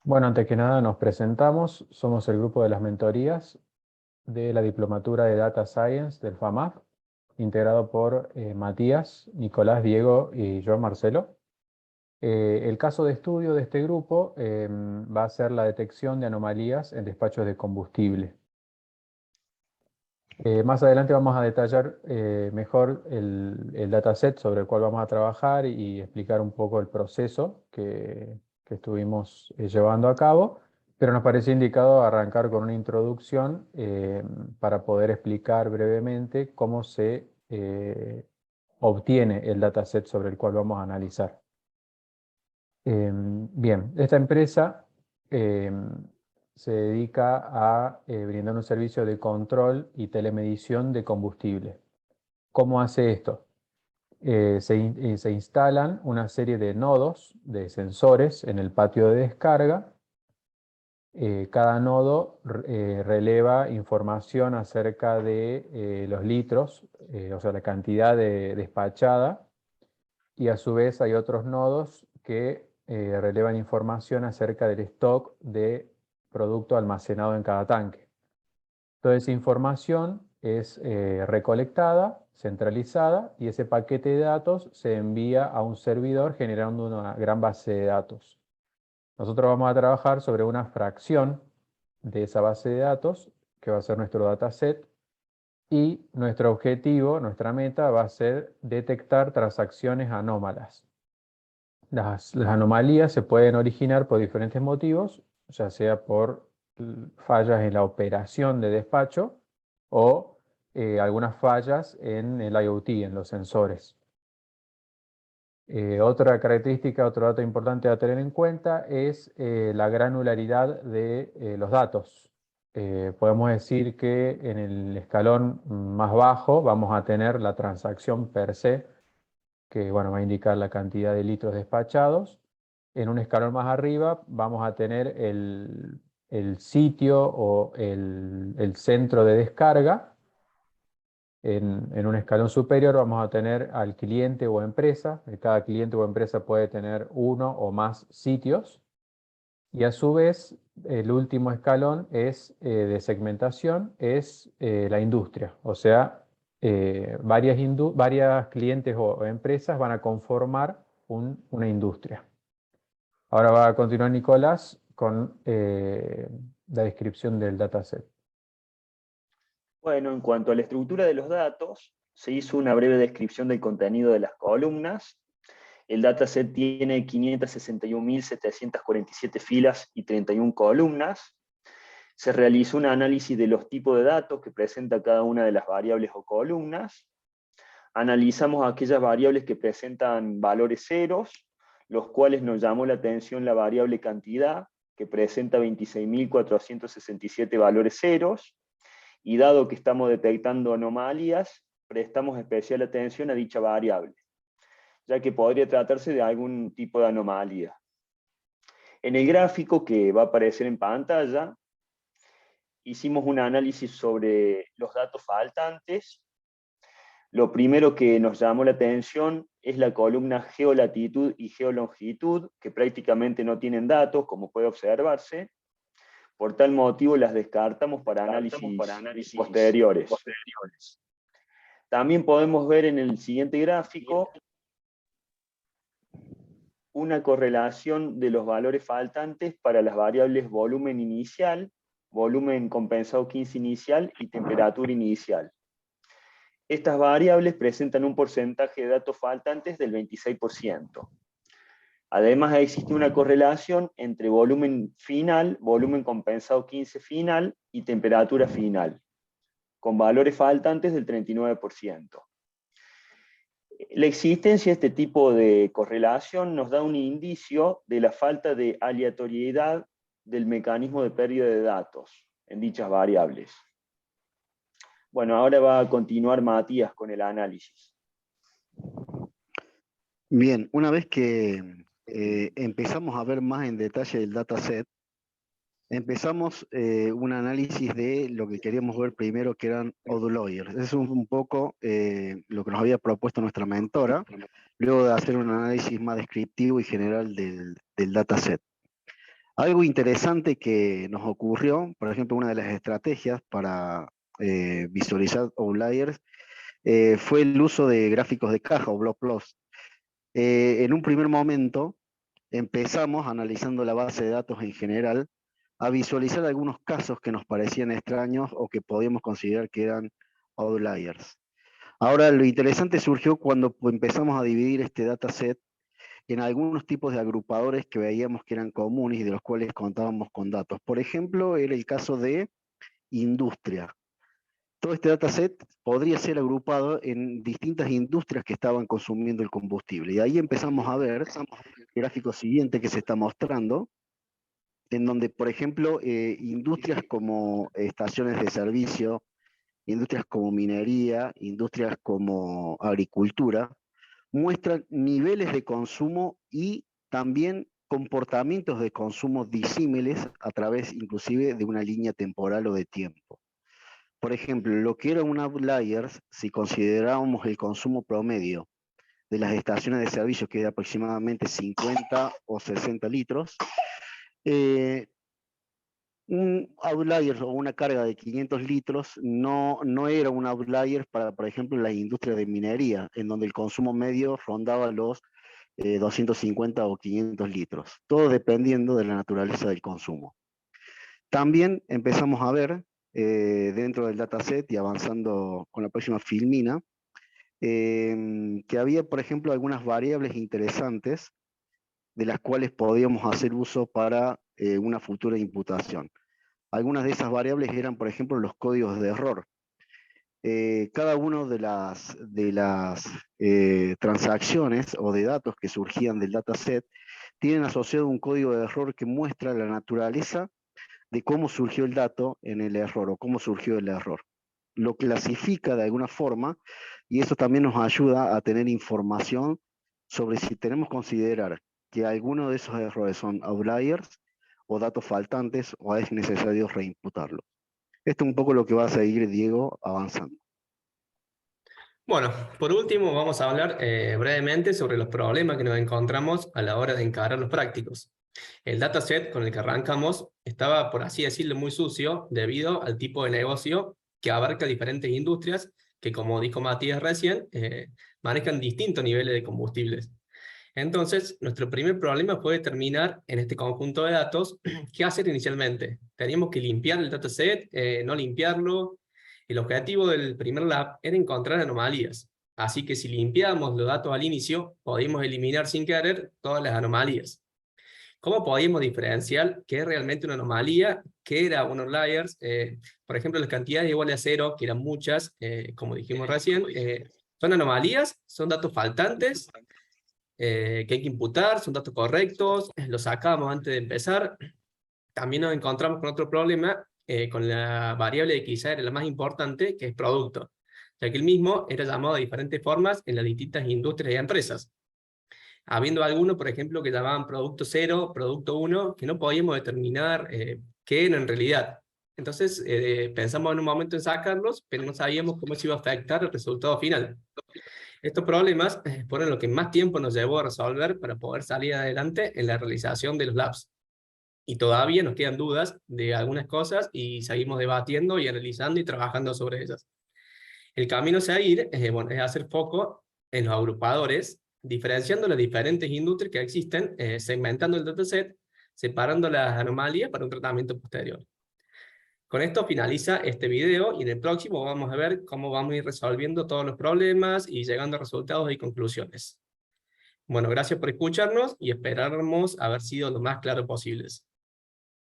Bueno, antes que nada nos presentamos, somos el grupo de las mentorías de la Diplomatura de Data Science del FAMAF, integrado por Matías, Nicolás, Diego y yo, Marcelo. El caso de estudio de este grupo va a ser la detección de anomalías en despachos de combustible. Más adelante vamos a detallar mejor el dataset sobre el cual vamos a trabajar y explicar un poco el proceso que estuvimos llevando a cabo, pero nos parece indicado arrancar con una introducción para poder explicar brevemente cómo se obtiene el dataset sobre el cual vamos a analizar. Bien, esta empresa se dedica a brindar un servicio de control y telemedición de combustible. ¿Cómo hace esto? Se instalan una serie de nodos de sensores en el patio de descarga. Cada nodo releva información acerca de los litros, o sea, la cantidad despachada, y a su vez hay otros nodos que relevan información acerca del stock de producto almacenado en cada tanque. Toda esa información es recolectada, centralizada, y ese paquete de datos se envía a un servidor generando una gran base de datos. Nosotros vamos a trabajar sobre una fracción de esa base de datos, que va a ser nuestro dataset, y nuestro objetivo, nuestra meta, va a ser detectar transacciones anómalas. Las anomalías se pueden originar por diferentes motivos, ya sea por fallas en la operación de despacho o algunas fallas en el IoT, en los sensores. Otra característica, otro dato importante a tener en cuenta es la granularidad de los datos. Podemos decir que en el escalón más bajo vamos a tener la transacción per se, que bueno, va a indicar la cantidad de litros despachados. En un escalón más arriba vamos a tener el sitio o el centro de descarga. En un escalón superior vamos a tener al cliente o empresa. Cada cliente o empresa puede tener uno o más sitios. Y a su vez, el último escalón es, de segmentación, es la industria. O sea, varias clientes o empresas van a conformar una industria. Ahora va a continuar Nicolás con la descripción del dataset. Bueno, en cuanto a la estructura de los datos, se hizo una breve descripción del contenido de las columnas. El dataset tiene 561.747 filas y 31 columnas. Se realizó un análisis de los tipos de datos que presenta cada una de las variables o columnas. Analizamos aquellas variables que presentan valores ceros, los cuales nos llamó la atención la variable cantidad, que presenta 26.467 valores ceros, y dado que estamos detectando anomalías, prestamos especial atención a dicha variable, ya que podría tratarse de algún tipo de anomalía. En el gráfico que va a aparecer en pantalla, hicimos un análisis sobre los datos faltantes. Lo primero que nos llamó la atención es la columna geolatitud y geolongitud, que prácticamente no tienen datos, como puede observarse. Por tal motivo las descartamos para análisis posteriores. También podemos ver en el siguiente gráfico una correlación de los valores faltantes para las variables volumen inicial, volumen compensado 15 inicial y temperatura inicial. Estas variables presentan un porcentaje de datos faltantes del 26%. Además, existe una correlación entre volumen final, volumen compensado 15 final y temperatura final, con valores faltantes del 39%. La existencia de este tipo de correlación nos da un indicio de la falta de aleatoriedad del mecanismo de pérdida de datos en dichas variables. Bueno, ahora va a continuar Matías con el análisis. Bien, una vez que empezamos a ver más en detalle el dataset, empezamos un análisis de lo que queríamos ver primero, que eran outliers. Es un poco lo que nos había propuesto nuestra mentora, luego de hacer un análisis más descriptivo y general del dataset. Algo interesante que nos ocurrió, por ejemplo, una de las estrategias para visualizar outliers fue el uso de gráficos de caja o block plots. En un primer momento empezamos, analizando la base de datos en general, a visualizar algunos casos que nos parecían extraños o que podíamos considerar que eran outliers. Ahora, lo interesante surgió cuando empezamos a dividir este dataset en algunos tipos de agrupadores que veíamos que eran comunes y de los cuales contábamos con datos. Por ejemplo, era el caso de industria. Todo este dataset podría ser agrupado en distintas industrias que estaban consumiendo el combustible. Y ahí empezamos a ver el gráfico siguiente que se está mostrando, en donde, por ejemplo, industrias como estaciones de servicio, industrias como minería, industrias como agricultura, muestran niveles de consumo y también comportamientos de consumo disímiles a través inclusive de una línea temporal o de tiempo. Por ejemplo, lo que era un outlier, si considerábamos el consumo promedio de las estaciones de servicio, que es de aproximadamente 50 o 60 litros, un outlier o una carga de 500 litros no era un outlier para, por ejemplo, la industria de minería, en donde el consumo medio rondaba los 250 o 500 litros, todo dependiendo de la naturaleza del consumo. También empezamos a ver dentro del dataset y avanzando con la próxima filmina, que había, por ejemplo, algunas variables interesantes de las cuales podíamos hacer uso para una futura imputación. Algunas de esas variables eran, por ejemplo, los códigos de error. Cada una de las transacciones o de datos que surgían del dataset tienen asociado un código de error que muestra la naturaleza de cómo surgió el dato en el error o cómo surgió el error. Lo clasifica de alguna forma y eso también nos ayuda a tener información sobre si tenemos que considerar que alguno de esos errores son outliers o datos faltantes o es necesario reimputarlo. Esto es un poco lo que va a seguir Diego avanzando. Bueno, por último vamos a hablar brevemente sobre los problemas que nos encontramos a la hora de encarar los prácticos. El dataset con el que arrancamos estaba, por así decirlo, muy sucio debido al tipo de negocio que abarca diferentes industrias que, como dijo Matías recién, manejan distintos niveles de combustibles. Entonces, nuestro primer problema fue determinar en este conjunto de datos qué hacer inicialmente. Teníamos que limpiar el dataset, no limpiarlo. El objetivo del primer lab era encontrar anomalías. Así que si limpiábamos los datos al inicio, podíamos eliminar sin querer todas las anomalías. ¿Cómo podíamos diferenciar qué es realmente una anomalía, qué era un outlier? Por ejemplo, las cantidades iguales a 0, que eran muchas, como dijimos recién, ¿son anomalías? ¿Son datos faltantes? Que hay que imputar, son datos correctos, los sacamos antes de empezar. También nos encontramos con otro problema, con la variable que quizá era la más importante, que es producto, ya que el mismo era llamado de diferentes formas en las distintas industrias y empresas. Habiendo algunos, por ejemplo, que llamaban producto 0, producto 1, que no podíamos determinar qué era en realidad. Entonces pensamos en un momento en sacarlos, pero no sabíamos cómo se iba a afectar el resultado final. Estos problemas fueron lo que más tiempo nos llevó a resolver para poder salir adelante en la realización de los labs. Y todavía nos quedan dudas de algunas cosas y seguimos debatiendo y analizando y trabajando sobre ellas. El camino a seguir bueno, es hacer foco en los agrupadores, diferenciando las diferentes industrias que existen, segmentando el dataset, separando las anomalías para un tratamiento posterior. Con esto finaliza este video y en el próximo vamos a ver cómo vamos a ir resolviendo todos los problemas y llegando a resultados y conclusiones. Bueno, gracias por escucharnos y esperamos haber sido lo más claro posibles.